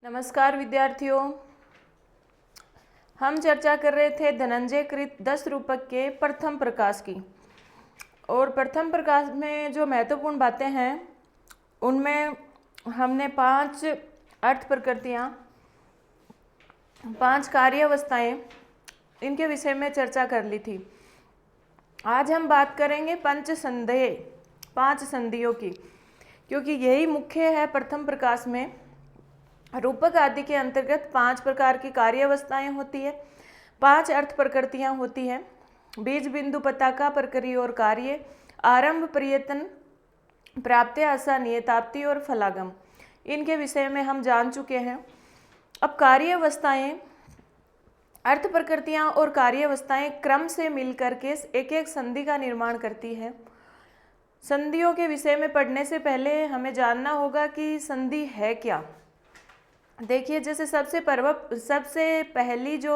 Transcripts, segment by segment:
नमस्कार विद्यार्थियों, हम चर्चा कर रहे थे धनंजय कृत 10 रूपक के प्रथम प्रकाश की। और प्रथम प्रकाश में जो महत्वपूर्ण बातें हैं उनमें हमने 5 अर्थ प्रकृतियाँ, 5 कार्य अवस्थाएं, इनके विषय में चर्चा कर ली थी। आज हम बात करेंगे पंच संदेह, 5 संधियों की, क्योंकि यही मुख्य है। प्रथम प्रकाश में रूपक आदि के अंतर्गत 5 प्रकार की कार्य अवस्थाएं होती है, 5 अर्थ प्रकृतियां होती हैं। बीज, बिंदु, पताका, प्रक्रिय और कार्य, आरंभ, प्रयत्न, प्राप्ति, आशा, नियताप्ति और फलागम, इनके विषय में हम जान चुके हैं। अब कार्य अवस्थाएं, अर्थ प्रकृतियां और कार्य अवस्थाएं क्रम से मिलकर के एक एक संधि का निर्माण करती है। संधियों के विषय में पढ़ने से पहले हमें जानना होगा कि संधि है क्या। देखिए, जैसे सबसे पहली जो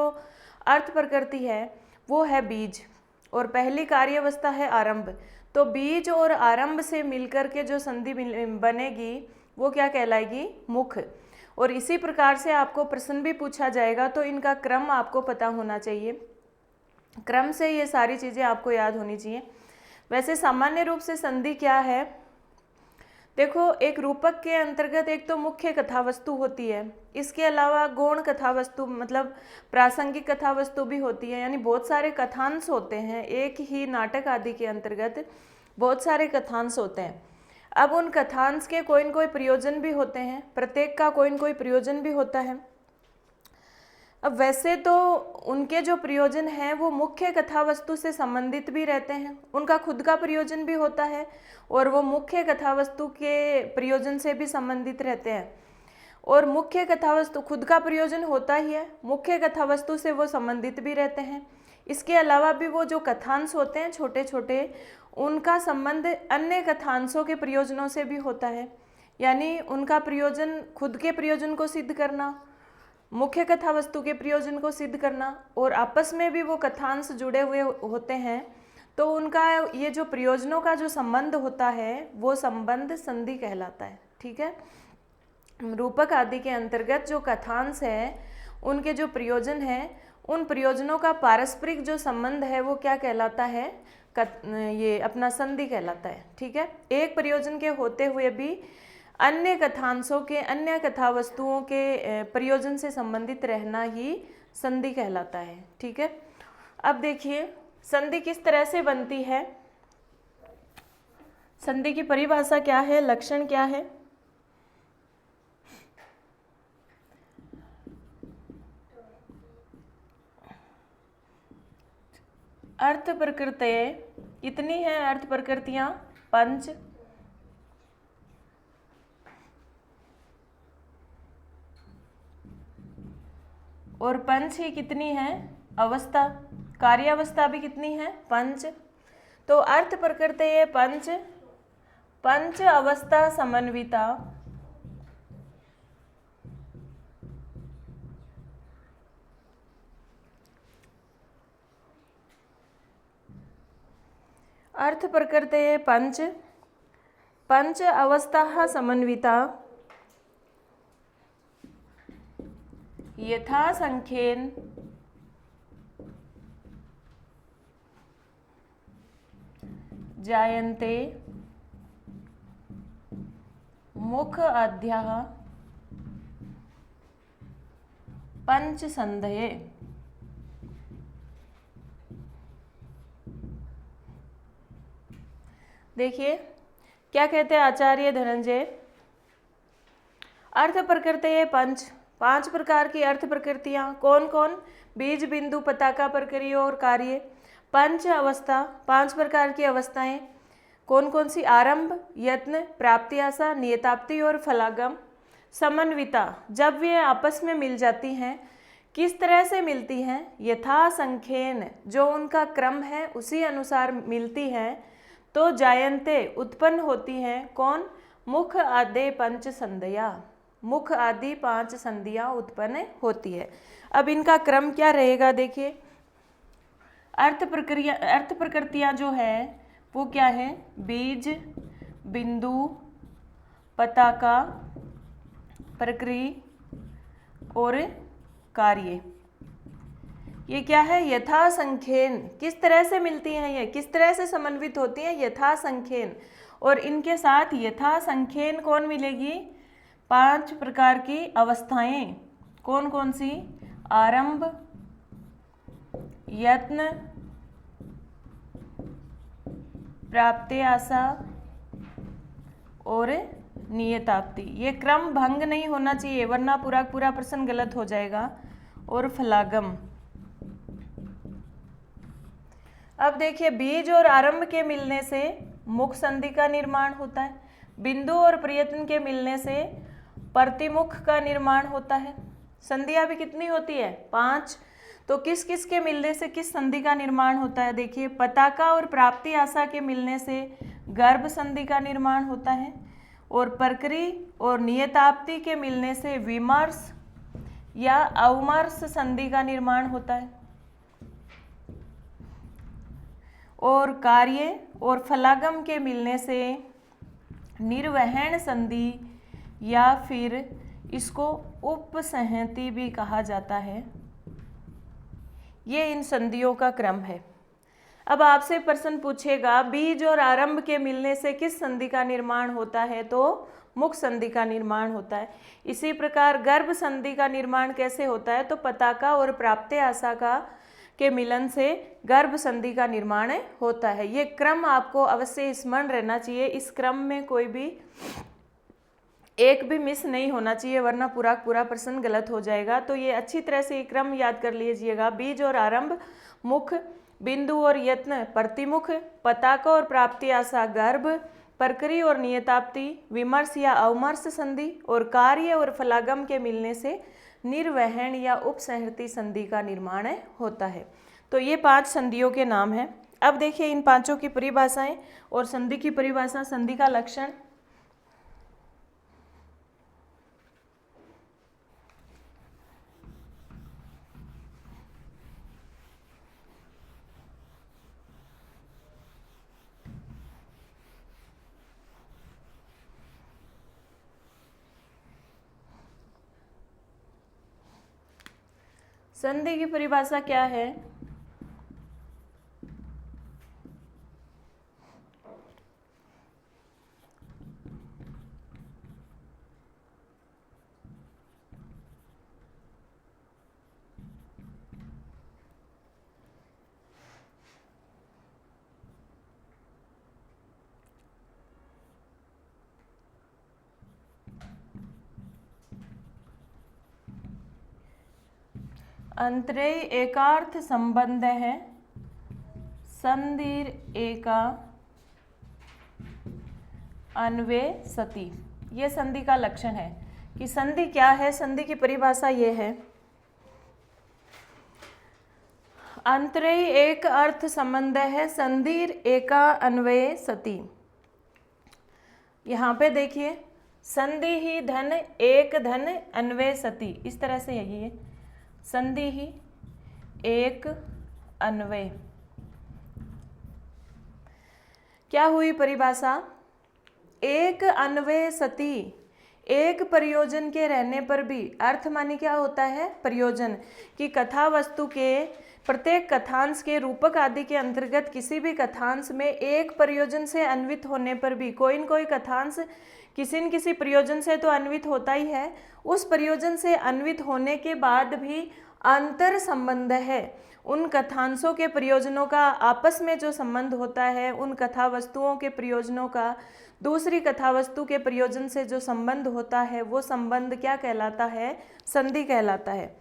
अर्थ प्रकृति है वो है बीज, और पहली कार्य अवस्था है आरंभ। तो बीज और आरंभ से मिलकर के जो संधि बनेगी वो क्या कहलाएगी? मुख। और इसी प्रकार से आपको प्रश्न भी पूछा जाएगा, तो इनका क्रम आपको पता होना चाहिए। क्रम से ये सारी चीज़ें आपको याद होनी चाहिए। वैसे सामान्य रूप से संधि क्या है? देखो, एक रूपक के अंतर्गत एक तो मुख्य कथा वस्तु होती है, इसके अलावा गौण कथा वस्तु मतलब प्रासंगिक कथा वस्तु भी होती है, यानी बहुत सारे कथांश होते हैं। एक ही नाटक आदि के अंतर्गत बहुत सारे कथांश होते हैं। अब उन कथांश के कोई न कोई प्रयोजन भी होते हैं, प्रत्येक का कोई न कोई प्रयोजन भी होता है। अब वैसे तो उनके जो प्रयोजन हैं वो मुख्य कथा वस्तु से संबंधित भी रहते हैं, उनका खुद का प्रयोजन भी होता है और वो मुख्य कथा वस्तु के प्रयोजन से भी संबंधित रहते हैं। और मुख्य कथा वस्तु खुद का प्रयोजन होता ही है, मुख्य कथा वस्तु से वो संबंधित भी रहते हैं। इसके अलावा भी वो जो कथांश होते हैं छोटे छोटे, उनका संबंध अन्य कथांशों के प्रयोजनों से भी होता है, यानी उनका प्रयोजन खुद के प्रयोजन को सिद्ध करना, मुख्य कथा वस्तु के प्रयोजन को सिद्ध करना, और आपस में भी वो कथांश जुड़े हुए होते हैं। तो उनका ये जो प्रयोजनों का जो संबंध होता है वो संबंध संधि कहलाता है। ठीक है, रूपक आदि के अंतर्गत जो कथांश है उनके जो प्रयोजन है, उन प्रयोजनों का पारस्परिक जो संबंध है वो क्या कहलाता है? ये अपना संधि कहलाता है। ठीक है, एक प्रयोजन के होते हुए भी अन्य कथांशों के, अन्य कथा वस्तुओं के प्रयोजन से संबंधित रहना ही संधि कहलाता है। ठीक है, अब देखिए संधि किस तरह से बनती है, संधि की परिभाषा क्या है, लक्षण क्या है। अर्थ प्रकृतियाँ कितनी है? अर्थ प्रकृतियाँ 5। और पंच ही कितनी है? अवस्था। कार्य अवस्था भी कितनी है? 5। तो अर्थ प्रकृति पंच, पंच अवस्था समन्विता, अर्थ प्रकृति पंच, पंच अवस्था समन्विता, यथा संख्येन जायन्ते मुख आद्याः पंच संधये। देखिए क्या कहते हैं आचार्य धनंजय, अर्थ प्रकृति पंच, 5 प्रकार की अर्थ प्रकृतियाँ कौन कौन? बीज, बिंदु, पताका, प्रक्रिया और कार्य। पंच अवस्था, 5 प्रकार की अवस्थाएं कौन कौन सी? आरंभ, यत्न, प्राप्ति, आशा, नियताप्ति और फलागम। समन्विता, जब वे आपस में मिल जाती हैं, किस तरह से मिलती हैं? यथा संख्येन, जो उनका क्रम है उसी अनुसार मिलती हैं। तो जायन्ते, उत्पन्न होती हैं कौन? मुख आदि पंच संधियाँ, मुख आदि 5 संधियाँ उत्पन्न होती है। अब इनका क्रम क्या रहेगा? देखिए, अर्थ प्रकृतियाँ जो है वो क्या है? बीज, बिंदु, पताका, प्रक्रिया, और कार्य। ये क्या है? यथासंख्येन। किस तरह से मिलती हैं ये, किस तरह से समन्वित होती हैं? यथासंख्येन। और इनके साथ यथासंख्येन कौन मिलेगी? 5 प्रकार की अवस्थाएं। कौन कौन सी? आरंभ, यत्न, प्राप्ति आशा और नियताप्ति। ये क्रम भंग नहीं होना चाहिए वरना पूरा पूरा प्रश्न गलत हो जाएगा। और फलागम। अब देखिए, बीज और आरंभ के मिलने से मुख संधि का निर्माण होता है। बिंदु और प्रयत्न के मिलने से प्रतिमुख का निर्माण होता है। संधियां भी कितनी होती है? 5। तो किस किस के मिलने से किस संधि का निर्माण होता है? देखिए, पताका और प्राप्ति आशा के मिलने से गर्भ संधि का निर्माण होता है। और परकरी और नियताप्ति के मिलने से विमर्श या अवमर्श संधि का निर्माण होता है। और कार्य और फलागम के मिलने से निर्वहन संधि या फिर इसको उपसंहति भी कहा जाता है। ये इन संधियों का क्रम है। अब आपसे प्रश्न पूछेगा बीज और आरंभ के मिलने से किस संधि का निर्माण होता है? तो मुख संधि का निर्माण होता है। इसी प्रकार गर्भ संधि का निर्माण कैसे होता है? तो पताका और प्राप्ति आशा का के मिलन से गर्भ संधि का निर्माण होता है। ये क्रम आपको अवश्य स्मरण रहना चाहिए। इस क्रम में कोई भी एक भी मिस नहीं होना चाहिए वरना पूरा पूरा प्रश्न गलत हो जाएगा। तो ये अच्छी तरह से ये क्रम याद कर लीजिएगा। बीज और आरंभ मुख, बिंदु और यत्न प्रतिमुख, पताका और प्राप्ति आशा गर्भ, परकरी और नियताप्ति विमर्श या अवमर्श संधि, और कार्य और फलागम के मिलने से निर्वहन या उपसंहति संधि का निर्माण होता है। तो ये 5 संधियों के नाम हैं। अब देखिए इन 5 की परिभाषाएं और संधि की परिभाषा, संधि का लक्षण। संधि की परिभाषा क्या है? अंतरेय एकार्थ संबंध है संधिर एका अन्वय सति। ये संधि का लक्षण है कि संधि क्या है। संधि की परिभाषा ये है, अंतरेय एक अर्थ संबंध है संधिर एका अन्वय सति। यहाँ पे देखिए, संधि ही धन एक धन अन्वय सति, इस तरह से यही है, संधि ही एक अन्वय। क्या हुई परिभाषा? एक अन्वय सति, एक प्रयोजन के रहने पर भी, अर्थ माने क्या होता है? प्रयोजन, कि कथा वस्तु के प्रत्येक कथांश के रूपक आदि के अंतर्गत किसी भी कथांश में एक प्रयोजन से अन्वित होने पर भी, कोई न कोई कथांश किसी न किसी प्रयोजन से तो अन्वित होता ही है, उस प्रयोजन से अन्वित होने के बाद भी अंतर संबंध है। उन कथांशों के प्रयोजनों का आपस में जो संबंध होता है, उन कथा वस्तुओं के प्रयोजनों का दूसरी कथा वस्तु के प्रयोजन से जो संबंध होता है, वो संबंध क्या कहलाता है? संधि कहलाता है।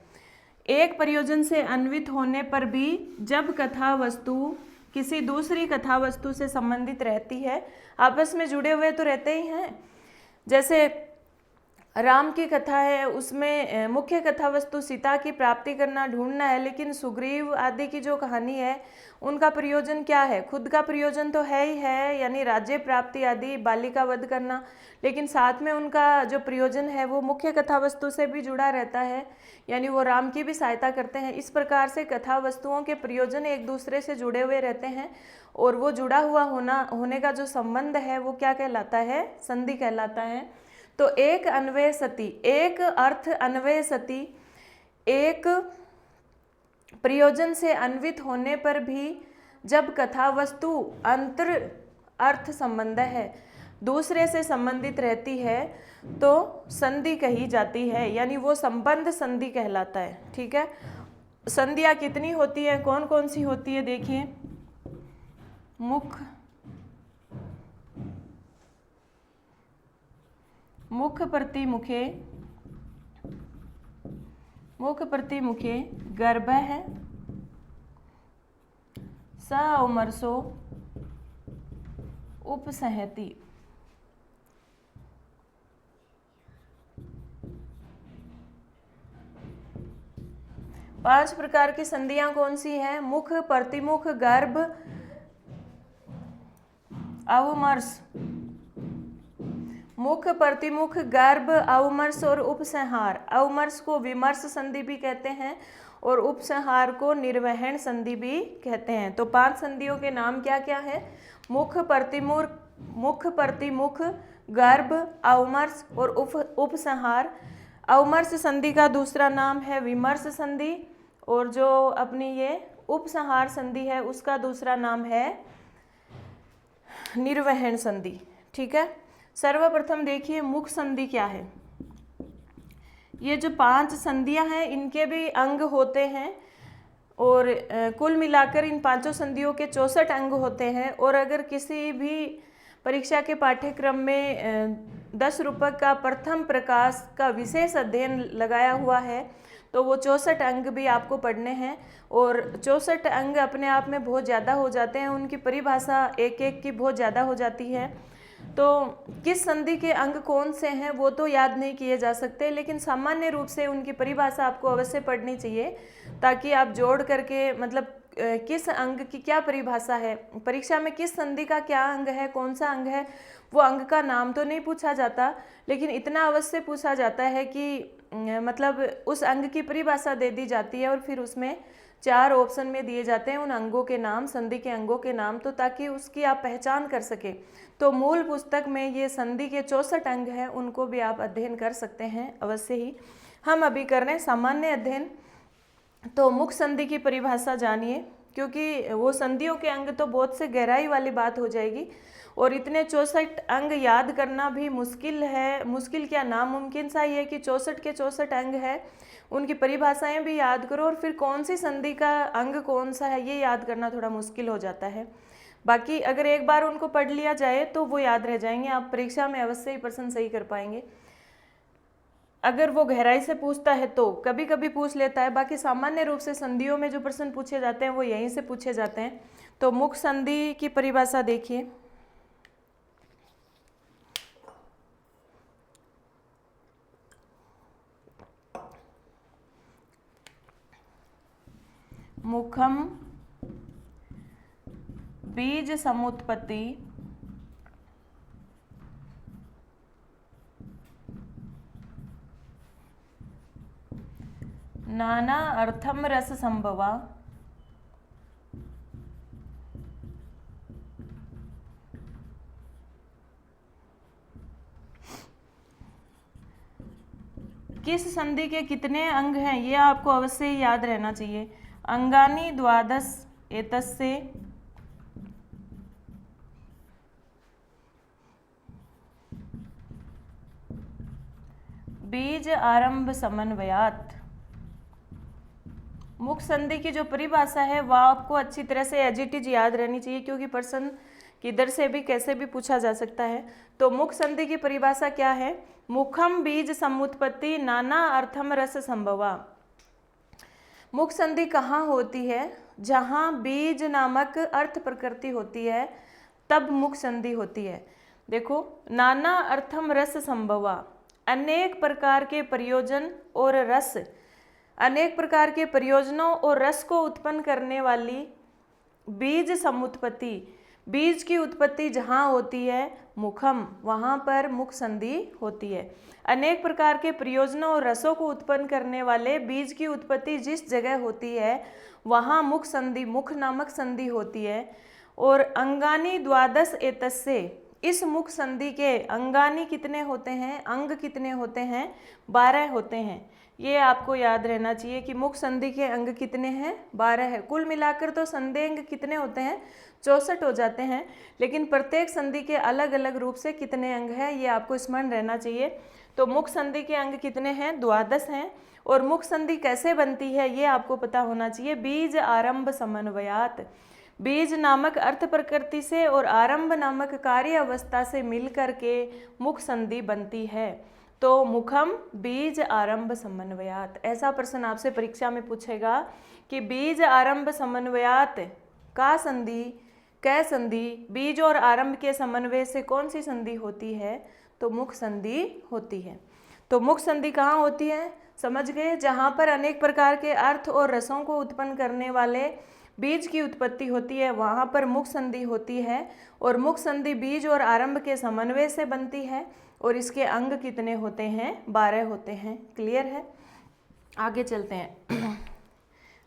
एक प्रयोजन से अन्वित होने पर भी जब कथा वस्तु किसी दूसरी कथा वस्तु से संबंधित रहती है, आपस में जुड़े हुए तो रहते ही हैं। जैसे राम की कथा है, उसमें मुख्य कथा वस्तु सीता की प्राप्ति करना, ढूंढना है, लेकिन सुग्रीव आदि की जो कहानी है उनका प्रयोजन क्या है? खुद का प्रयोजन तो है ही है, यानी राज्य प्राप्ति आदि, बाली का वध करना, लेकिन साथ में उनका जो प्रयोजन है वो मुख्य कथा वस्तु से भी जुड़ा रहता है, यानी वो राम की भी सहायता करते हैं। इस प्रकार से कथा वस्तुओं के प्रयोजन एक दूसरे से जुड़े हुए रहते हैं, और वो जुड़ा हुआ होने का जो संबंध है वो क्या कहलाता है? संधि कहलाता है। तो एक अन्वय सति, एक अर्थ अन्वय सति, एक प्रयोजन से अन्वित होने पर भी जब कथा वस्तु अंतर अर्थ संबंध है दूसरे से संबंधित रहती है तो संधि कही जाती है, यानी वो संबंध संधि कहलाता है। ठीक है, संधियाँ कितनी होती है, कौन कौन सी होती है, देखिए। मुख प्रतिमुखे, मुख प्रतिमुखे गर्भ है, स औमरसो उपसहति। 5 प्रकार की संधियां कौन सी हैं? मुख, प्रतिमुख, गर्भ, अवमर्श। मुख, प्रतिमुख, गर्भ, अवमर्श और उपसंहार। अवमर्श को विमर्श संधि भी कहते हैं और उपसंहार को निर्वहन संधि भी कहते हैं। तो 5 संधियों के नाम क्या क्या है? मुख, प्रतिमुख, गर्भ, अवमर्श और उपसंहार। अवमर्श संधि का दूसरा नाम है विमर्श संधि और जो अपनी ये उपसंहार संधि है उसका दूसरा नाम है निर्वहन संधि। ठीक है, सर्वप्रथम देखिए मुख संधि क्या है। ये जो 5 संधियां हैं इनके भी अंग होते हैं और कुल मिलाकर इन 5 संधियों के 64 अंग होते हैं। और अगर किसी भी परीक्षा के पाठ्यक्रम में 10 रुपये का प्रथम प्रकाश का विशेष अध्ययन लगाया हुआ है तो वो 64 अंग भी आपको पढ़ने हैं और 64 अंग अपने आप में बहुत ज़्यादा हो जाते हैं, उनकी परिभाषा एक एक की बहुत ज़्यादा हो जाती है। तो किस संधि के अंग कौन से हैं वो तो याद नहीं किए जा सकते, लेकिन सामान्य रूप से उनकी परिभाषा आपको अवश्य पढ़नी चाहिए ताकि आप जोड़ करके मतलब किस अंग की क्या परिभाषा है, परीक्षा में किस संधि का क्या अंग है, कौन सा अंग है, वो अंग का नाम तो नहीं पूछा जाता लेकिन इतना अवश्य पूछा जाता है कि मतलब उस अंग की परिभाषा दे दी जाती है और फिर उसमें 4 ऑप्शन में दिए जाते हैं उन अंगों के नाम, संधि के अंगों के नाम, तो ताकि उसकी आप पहचान कर सके। तो मूल पुस्तक में ये संधि के 64 अंग हैं, उनको भी आप अध्ययन कर सकते हैं अवश्य ही। हम अभी कर रहे हैं सामान्य अध्ययन। तो मुख संधि की परिभाषा जानिए क्योंकि वो संधियों के अंग तो बहुत से गहराई वाली बात हो जाएगी और इतने 64 अंग याद करना भी मुश्किल है। मुश्किल क्या, नामुमकिन सा ही है कि 64 के 64 अंग है, उनकी परिभाषाएं भी याद करो और फिर कौन सी संधि का अंग कौन सा है ये याद करना थोड़ा मुश्किल हो जाता है। बाकी अगर एक बार उनको पढ़ लिया जाए तो वो याद रह जाएंगे, आप परीक्षा में अवश्य ही प्रश्न सही कर पाएंगे। अगर वो गहराई से पूछता है तो कभी कभी पूछ लेता है, बाकी सामान्य रूप से संधियों में जो प्रश्न पूछे जाते हैं वो यहीं से पूछे जाते हैं। तो मुख संधि की परिभाषा देखिए। मुखम बीज समुत्पत्ति नाना अर्थम रस संभवा किस संधि के कितने अंग हैं ये आपको अवश्य ही याद रहना चाहिए। अंगानी द्वादश एतस्य बीज आरंभ समन्वयात। मुख संधि की जो परिभाषा है वह आपको अच्छी तरह से एज इट इज याद रहनी चाहिए क्योंकि प्रश्न किधर से भी कैसे भी पूछा जा सकता है। तो मुख संधि की परिभाषा क्या है? मुखम बीज समुत्पत्ति नाना अर्थम रस संभवा। मुख संधि कहाँ होती है? जहाँ बीज नामक अर्थ प्रकृति होती है तब मुख संधि होती है। देखो, नाना अर्थम रस संभवा, अनेक प्रकार के प्रयोजन और रस, अनेक प्रकार के प्रयोजनों और रस को उत्पन्न करने वाली बीज समुत्पत्ति, बीज की उत्पत्ति जहाँ होती है मुखम, वहाँ पर मुख संधि होती है। अनेक प्रकार के प्रयोजनों और रसों को उत्पन्न करने वाले बीज की उत्पत्ति जिस जगह होती है वहाँ मुख संधि, मुख नामक संधि होती है। और अंगानी द्वादश एतस्य, इस मुख संधि के अंगानी कितने होते हैं, अंग कितने होते हैं, 12 होते हैं। ये आपको याद रहना चाहिए कि मुख संधि के अंग कितने हैं, 12 है। कुल मिलाकर तो संधि अंग कितने होते हैं, 64 हो जाते हैं, लेकिन प्रत्येक संधि के अलग अलग रूप से कितने अंग हैं ये आपको स्मरण रहना चाहिए। तो मुख संधि के अंग कितने हैं, 12 हैं। और मुख संधि कैसे बनती है ये आपको पता होना चाहिए। बीज आरंभ समन्वयात, बीज नामक अर्थ प्रकृति से और आरंभ नामक कार्य अवस्था से मिलकर के मुख संधि बनती है। तो मुखम बीज आरंभ समन्वयात, ऐसा प्रश्न आपसे परीक्षा में पूछेगा कि बीज आरंभ समन्वयात का संधि, कै संधि, बीज और आरंभ के समन्वय से कौन सी संधि होती है, तो मुख संधि होती है। तो मुख संधि कहाँ होती है, समझ गए, जहाँ पर अनेक प्रकार के अर्थ और रसों को उत्पन्न करने वाले बीज की उत्पत्ति होती है, वहाँ पर मुख संधि होती है। और मुख संधि बीज और आरंभ के समन्वय से बनती है और इसके अंग कितने होते हैं, 12 होते हैं। क्लियर है, आगे चलते हैं।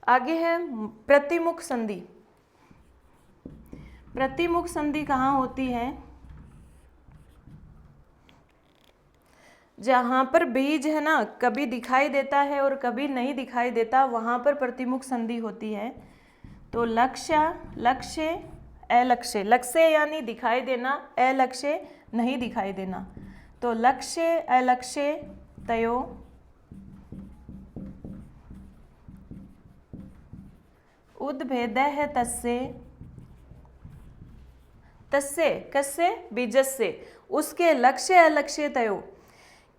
आगे है प्रतिमुख संधि। प्रतिमुख संधि कहाँ होती है, जहाँ पर बीज है ना कभी दिखाई देता है और कभी नहीं दिखाई देता, वहाँ पर प्रतिमुख संधि होती है। तो लक्ष्य, लक्ष्य, अलक्ष्य, लक्ष्य यानी दिखाई देना, अलक्ष्य नहीं दिखाई देना। तो लक्ष्य अलक्ष्य तयो उद्भेद है तस्य, तस्य कस्य, बीजस्य, उसके लक्ष्य अलक्ष्य तयो,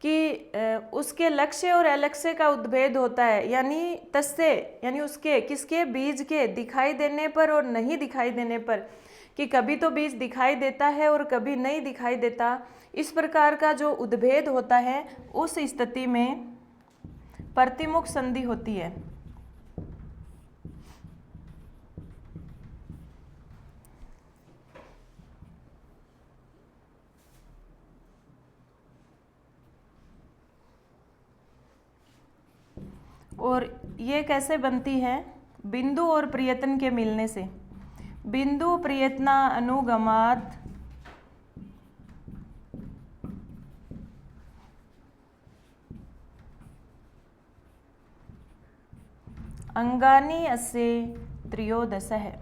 कि उसके लक्ष्य और अलक्ष्य का उद्भेद होता है, यानी तस्य यानी उसके, किसके, बीज के दिखाई देने पर और नहीं दिखाई देने पर, कि कभी तो बीज दिखाई देता है और कभी नहीं दिखाई देता। इस प्रकार का जो उद्भेद होता है उस स्थिति में प्रतिमुख संधि होती है। और ये कैसे बनती है, बिंदु और प्रयत्न के मिलने से। बिंदु प्रयत्न अनुगमात अंगानी अस्य त्रयोदश है।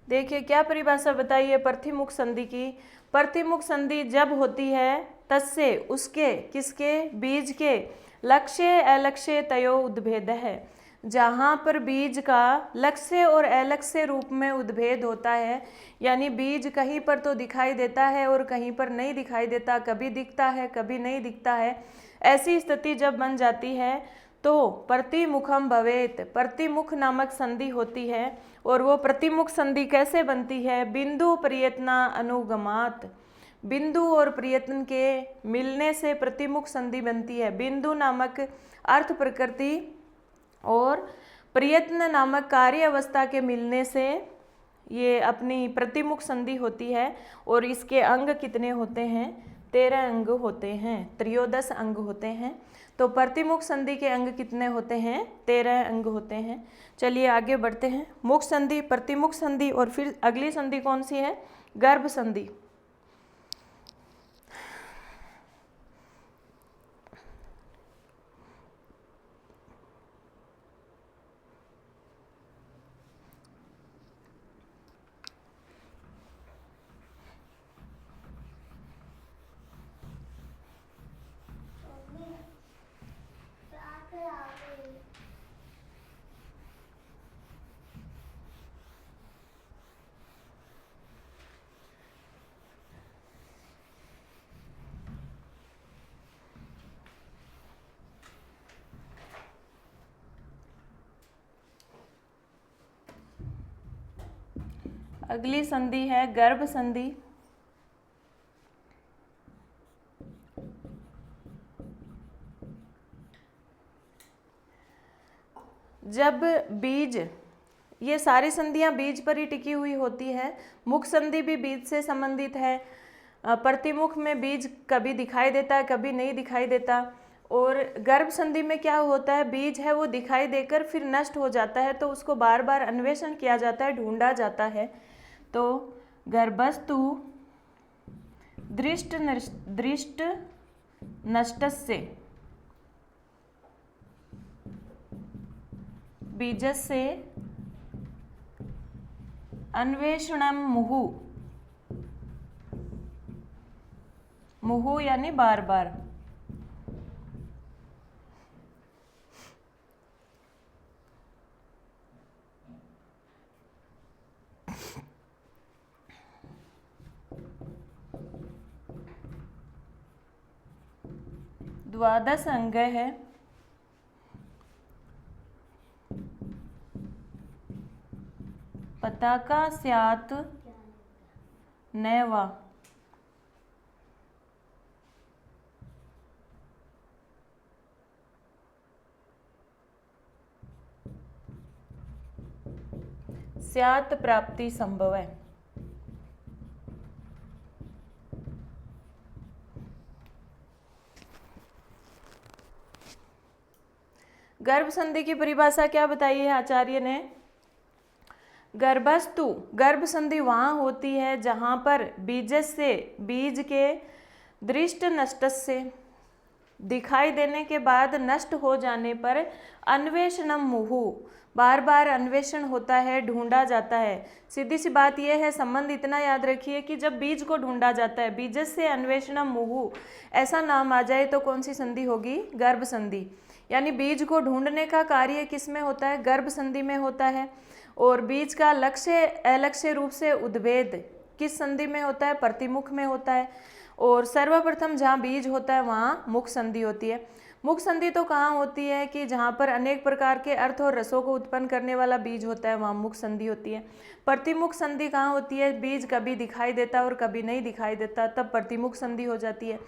देखिए क्या परिभाषा बताइए प्रतिमुख संधि की। प्रतिमुख संधि जब होती है तस्य, उसके, किसके, बीज के लक्ष्य अलक्ष्य तयो उद्भेद है, जहाँ पर बीज का लक्ष्य और अलक्ष्य रूप में उद्भेद होता है, यानी बीज कहीं पर तो दिखाई देता है और कहीं पर नहीं दिखाई देता, कभी दिखता है कभी नहीं दिखता है। ऐसी स्थिति जब बन जाती है तो प्रतिमुखम भवेत, प्रतिमुख नामक संधि होती है। और वो प्रतिमुख संधि कैसे बनती है, बिंदु प्रयत्न अनुगमात, बिंदु और प्रयत्न के मिलने से प्रतिमुख संधि बनती है। बिंदु नामक अर्थ प्रकृति और प्रयत्न नामक कार्य अवस्था के मिलने से ये अपनी प्रतिमुख संधि होती है। और इसके अंग कितने होते हैं, 13 अंग होते हैं, त्रयोदश अंग होते हैं। तो प्रतिमुख संधि के अंग कितने होते हैं, 13 अंग होते हैं। चलिए आगे बढ़ते हैं। मुख संधि, प्रतिमुख संधि और फिर अगली संधि कौन सी है, गर्भ संधि। अगली संधि है गर्भ संधि। जब बीज, ये सारी संधियां बीज पर ही टिकी हुई होती है। मुख संधि भी बीज से संबंधित है। प्रतिमुख में बीज कभी दिखाई देता है कभी नहीं दिखाई देता। और गर्भ संधि में क्या होता है, बीज है वो दिखाई देकर फिर नष्ट हो जाता है, तो उसको बार बार अन्वेषण किया जाता है, ढूंढा जाता है। तो गर्भस्तु दृष्ट नष्टस्य बीजस्य अन्वेषणं मुहु यानी बार बार। द्वादश अंग है पताका स्यात् नैवा। स्यात् प्राप्ति संभव है। गर्भ संधि की परिभाषा क्या बताई है आचार्य ने? गर्भस्तु, गर्भ संधि वहाँ होती है जहाँ पर बीजस्य, बीज के दृष्ट नष्टस्य, दिखाई देने के बाद नष्ट हो जाने पर अन्वेषणम मुहु, बार बार अन्वेषण होता है, ढूंढा जाता है। सीधी सी बात यह है, संबंध इतना याद रखिए कि जब बीज को ढूंढा जाता है, बीजस्य अन्वेषणम मुहु ऐसा नाम आ जाए तो कौन सी संधि होगी? गर्भ संधि। यानी बीज को ढूंढने का कार्य किस में होता है? गर्भ संधि में होता है। और बीज का लक्ष्य अलक्ष्य रूप से उद्भेद किस संधि में होता है? प्रतिमुख में होता है। और सर्वप्रथम जहाँ बीज होता है वहाँ मुख संधि होती है। मुख संधि तो कहाँ होती है कि जहाँ पर अनेक प्रकार के अर्थ और रसों को उत्पन्न करने वाला बीज होता है वहाँ मुख संधि होती है। प्रतिमुख संधि कहाँ होती है? बीज कभी दिखाई देता और कभी नहीं दिखाई देता, तब प्रतिमुख संधि हो जाती है।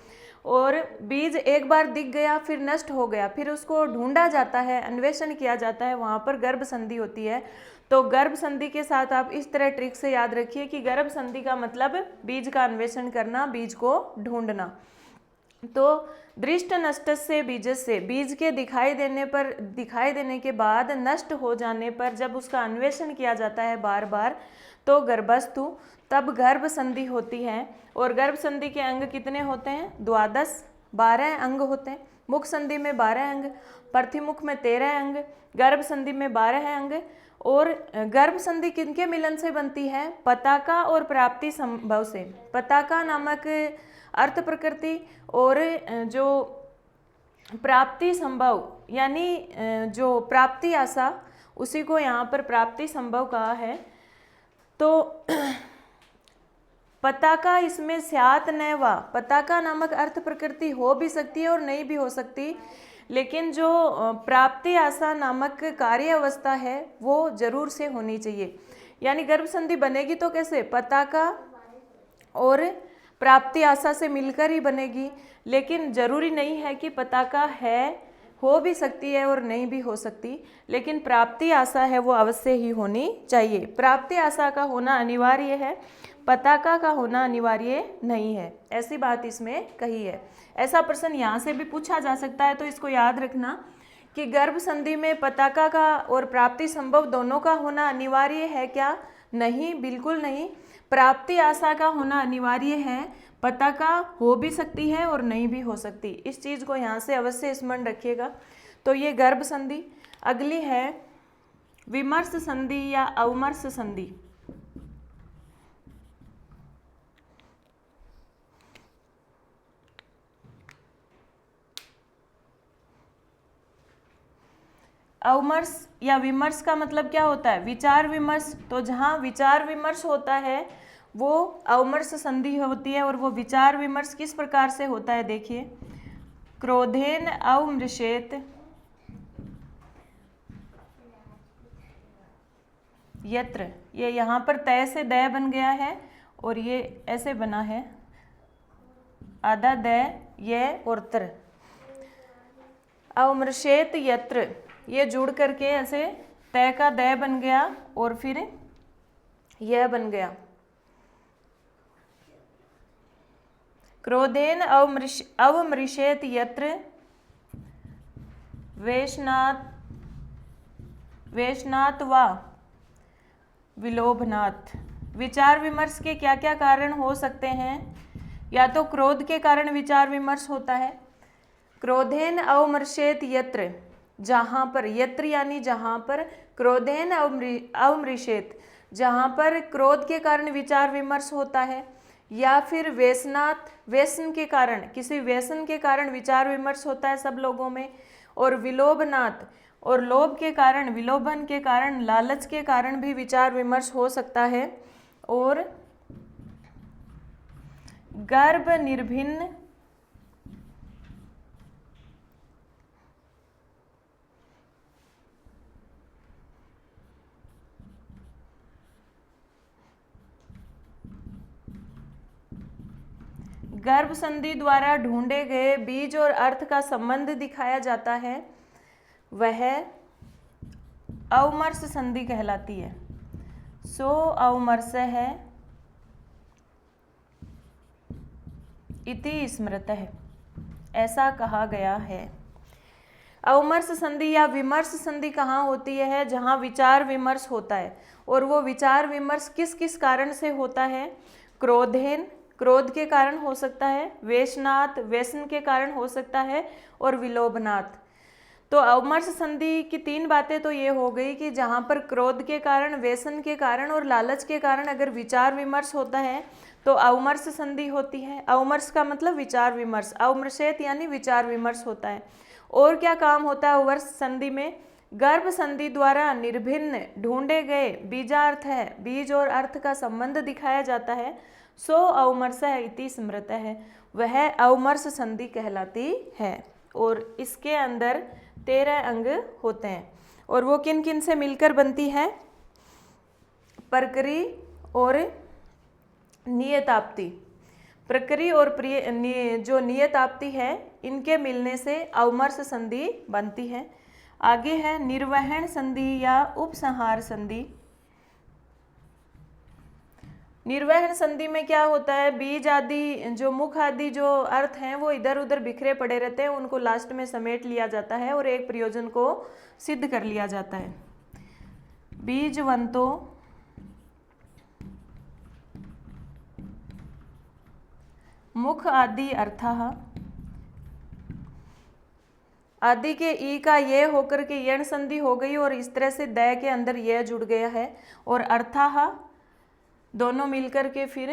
और बीज एक बार दिख गया फिर नष्ट हो गया, फिर उसको ढूंढा जाता है, अन्वेषण किया जाता है, वहाँ पर गर्भ संधि होती है। तो गर्भ संधि के साथ आप इस तरह ट्रिक से याद रखिए कि गर्भ संधि का मतलब बीज का अन्वेषण करना, बीज को ढूंढना। तो दृष्ट नष्ट से बीज से, बीज के दिखाई देने के बाद नष्ट हो जाने पर जब उसका अन्वेषण किया जाता है बार बार तो गर्भस्तु, तब गर्भ संधि होती है। और गर्भ संधि के अंग कितने होते हैं? द्वादश, 12 अंग होते हैं। मुख संधि में 12 अंग, प्रतिमुख में 13 अंग, गर्भ संधि में 12 अंग। और गर्भ संधि किनके मिलन से बनती है? पताका और प्राप्ति संभव से। पताका नामक अर्थ प्रकृति और जो प्राप्ति संभव यानी जो प्राप्ति आशा, उसी को यहाँ पर प्राप्ति संभव कहा है। तो पताका इसमें स्यात् नैवा, पताका नामक अर्थ प्रकृति हो भी सकती है और नहीं भी हो सकती, लेकिन जो प्राप्ति आशा नामक कार्य अवस्था है वो जरूर से होनी चाहिए। यानी गर्भ संधि बनेगी तो कैसे? पताका और प्राप्ति आशा से मिलकर ही बनेगी, लेकिन जरूरी नहीं है कि पताका है, हो भी सकती है और नहीं भी हो सकती, लेकिन प्राप्ति आशा है वो अवश्य ही होनी चाहिए। प्राप्ति आशा का होना अनिवार्य है, पताका का होना अनिवार्य नहीं है, ऐसी बात इसमें कही है। ऐसा प्रश्न यहाँ से भी पूछा जा सकता है, तो इसको याद रखना कि गर्भ संधि में पताका का और प्राप्ति संभव दोनों का होना अनिवार्य है क्या? नहीं, बिल्कुल नहीं। प्राप्ति आशा का होना अनिवार्य है, पताका हो भी सकती है और नहीं भी हो सकती। इस चीज़ को यहाँ से अवश्य स्मरण रखिएगा। तो ये गर्भ संधि। अगली है विमर्श संधि या अवमर्श संधि। अवमर्श या विमर्श का मतलब क्या होता है? विचार विमर्श। तो जहाँ विचार विमर्श होता है वो अवमर्श संधि होती है। और वो विचार विमर्श किस प्रकार से होता है देखिए, क्रोधेन अवमृशेत यत्र, ये यहाँ पर तय से दय बन गया है और ये ऐसे बना है आधा दय ये और त्र, अवमृशेत यत्र, ये जुड़ करके ऐसे तय का दय बन गया और फिर यह बन गया। क्रोधेन अवमृशेत यत्र वेशनात् वा विलोभनात्। विचार विमर्श के क्या क्या कारण हो सकते हैं? या तो क्रोध के कारण विचार विमर्श होता है। क्रोधेन अवमृशेत यत्र, जहाँ पर, यत्र यानी जहाँ पर, क्रोधेन अवमृशेत, जहाँ पर क्रोध के कारण विचार विमर्श होता है। या फिर व्यसनात्, व्यसन के कारण, किसी व्यसन के कारण विचार विमर्श होता है सब लोगों में। और विलोभनात्, और लोभ के कारण, विलोभन के कारण, लालच के कारण भी विचार विमर्श हो सकता है। और गर्भ निर्भिन्न, गर्भ संधि द्वारा ढूंढे गए बीज और अर्थ का संबंध दिखाया जाता है, वह अवमर्श संधि कहलाती है। सो अवमर्श है इति स्मृतः, ऐसा कहा गया है। अवमर्श संधि या विमर्श संधि कहाँ होती है? जहाँ विचार विमर्श होता है। और वो विचार विमर्श किस किस कारण से होता है? क्रोधेन, क्रोध के कारण हो सकता है। वेशनात्, व्यसन के कारण हो सकता है। और विलोभनात्। तो अवमर्श संधि की तीन बातें तो ये हो गई कि जहाँ पर क्रोध के कारण, व्यसन के कारण और लालच के कारण अगर विचार विमर्श होता है तो अवमर्श संधि होती है। अवमर्श का मतलब विचार विमर्श, अवमृशेत यानी विचार विमर्श होता है। और क्या काम होता है अवमर्श संधि में? गर्भ संधि द्वारा निर्भिन्न ढूंढे गए बीजार्थ है, बीज और अर्थ का संबंध दिखाया जाता है। सो अवमर्श इति स्मृतः है, वह अवमर्श संधि कहलाती है। और इसके अंदर 13 अंग होते हैं। और वो किन किन से मिलकर बनती है? प्रकृति और नियताप्ति। प्रकृति और जो नियताप्ति है, इनके मिलने से अवमर्श संधि बनती है। आगे है निर्वहन संधि या उपसंहार संधि। निर्वहन संधि में क्या होता है? बीज आदि, जो मुख आदि जो अर्थ हैं वो इधर उधर बिखरे पड़े रहते हैं, उनको लास्ट में समेट लिया जाता है और एक प्रयोजन को सिद्ध कर लिया जाता है। बीजवंतो मुख आदि अर्थः, आदि के ई का ये होकर के यण संधि हो गई और इस तरह से द के अंदर यह जुड़ गया है। और अर्थः दोनों मिलकर के फिर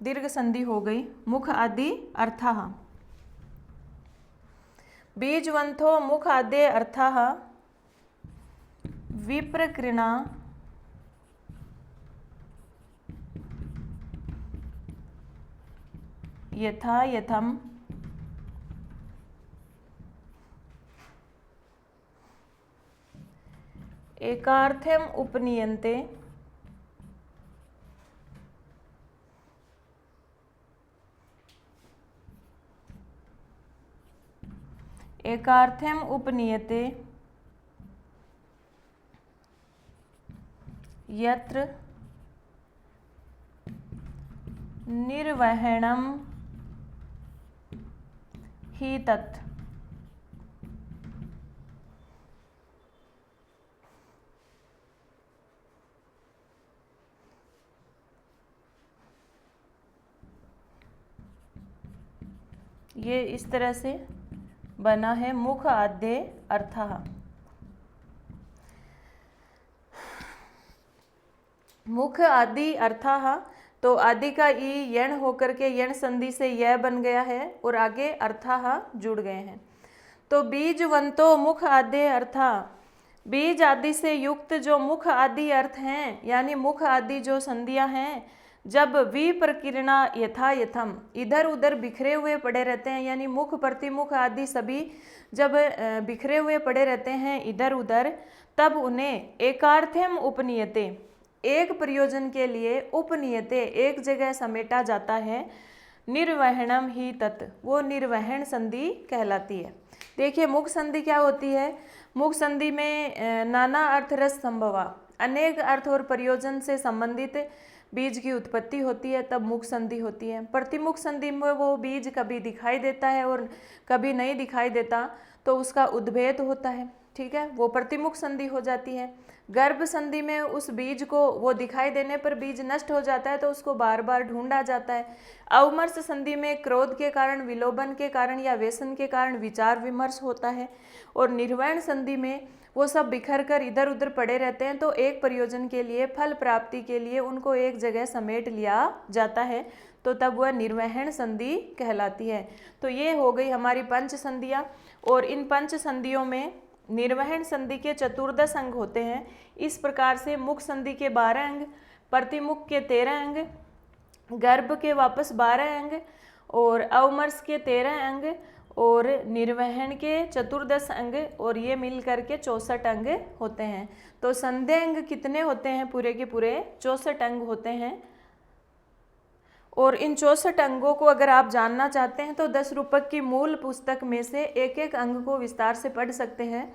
दीर्घ संधि हो गई, मुख आदि अर्थः। बीजवंतो मुख आदि अर्थः विप्रकृणा यथा यथम एकार्थ्यम उपनीयन्ते एकार्थ्यम उपनीयते यत्र निर्वहणम ही तत्। ये इस तरह से बना है मुख आद्य अर्थः। मुख आदि अर्थः, तो आदि का ई यण होकर के यण संधि से यह बन गया है और आगे अर्थः जुड़ गए हैं। तो बीजवंतो मुख आद्य अर्थः, बीज आदि से युक्त जो मुख आदि अर्थ हैं, यानी मुख आदि जो संधियां हैं, जब विप्रकीर्णा यथा यथम, इधर उधर बिखरे हुए पड़े रहते हैं, यानी मुख प्रतिमुख आदि सभी जब बिखरे हुए पड़े रहते हैं इधर उधर, तब उन्हें एकार्थ्यम उपनीयते, एक प्रयोजन के लिए उपनीयते, एक जगह समेटा जाता है। निर्वहणम ही तत्, वो निर्वहन संधि कहलाती है। देखिए मुख संधि क्या होती है? मुख संधि में नाना अर्थ रस संभवा, अनेक अर्थ और प्रयोजन से संबंधित बीज की उत्पत्ति होती है, तब मुख संधि होती है। प्रतिमुख संधि में वो बीज कभी दिखाई देता है और कभी नहीं दिखाई देता, तो उसका उद्भेद होता है। ठीक है, वो प्रतिमुख संधि हो जाती है। गर्भ संधि में उस बीज को वो दिखाई देने पर बीज नष्ट हो जाता है तो उसको बार बार ढूंढा जाता है। अवमर्श संधि में क्रोध के कारण, विलोभन के कारण या व्यसन के कारण विचार विमर्श होता है। और निर्वहन संधि में वो सब बिखर कर इधर उधर पड़े रहते हैं, तो एक प्रयोजन के लिए, फल प्राप्ति के लिए उनको एक जगह समेट लिया जाता है, तो तब वह निर्वहन संधि कहलाती है। तो ये हो गई हमारी पंच संधियाँ। और इन पंच संधियों में निर्वहन संधि के चतुर्दश अंग होते हैं। इस प्रकार से मुख संधि के 12 अंग, प्रतिमुख के 13 अंग, गर्भ के वापस 12 अंग, और अवमर्श के 13 अंग, और निर्वहन के चतुर्दश अंग, और ये मिल करके 64 अंग होते हैं। तो संधि अंग कितने होते हैं? पूरे के पूरे 64 अंग होते हैं। और इन 64 अंगों को अगर आप जानना चाहते हैं तो 10 रूपक की मूल पुस्तक में से एक एक अंग को विस्तार से पढ़ सकते हैं,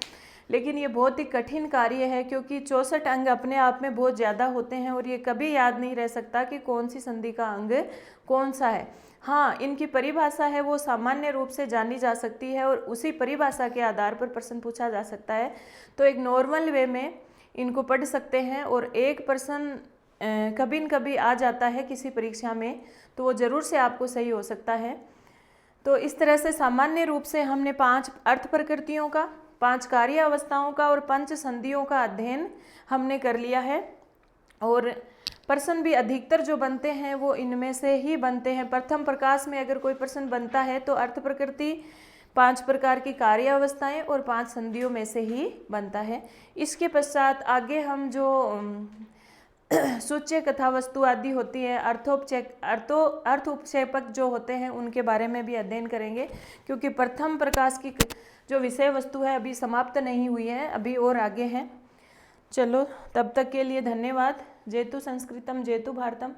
लेकिन ये बहुत ही कठिन कार्य है क्योंकि 64 अंग अपने आप में बहुत ज़्यादा होते हैं और ये कभी याद नहीं रह सकता कि कौन सी संधि का अंग कौन सा है। हाँ, इनकी परिभाषा है वो सामान्य रूप से जानी जा सकती है और उसी परिभाषा के आधार पर प्रश्न पूछा जा सकता है। तो एक नॉर्मल वे में इनको पढ़ सकते हैं, और एक प्रश्न कभी न कभी आ जाता है किसी परीक्षा में, तो वो ज़रूर से आपको सही हो सकता है। तो इस तरह से सामान्य रूप से हमने 5 अर्थ प्रकृतियों का, 5 कार्य अवस्थाओं का और 5 संधियों का अध्ययन हमने कर लिया है। और प्रश्न भी अधिकतर जो बनते हैं वो इनमें से ही बनते हैं। प्रथम प्रकाश में अगर कोई प्रश्न बनता है तो अर्थ प्रकृति, 5 प्रकार की कार्य अवस्थाएं और 5 संधियों में से ही बनता है। इसके पश्चात आगे हम जो सूच्य कथा वस्तु आदि होती है, अर्थ उपक्षेपक जो होते हैं उनके बारे में भी अध्ययन करेंगे, क्योंकि प्रथम प्रकाश की जो विषय वस्तु है अभी समाप्त नहीं हुई है, अभी और आगे है। चलो, तब तक के लिए धन्यवाद। जेतु संस्कृतम जेतु भारतम।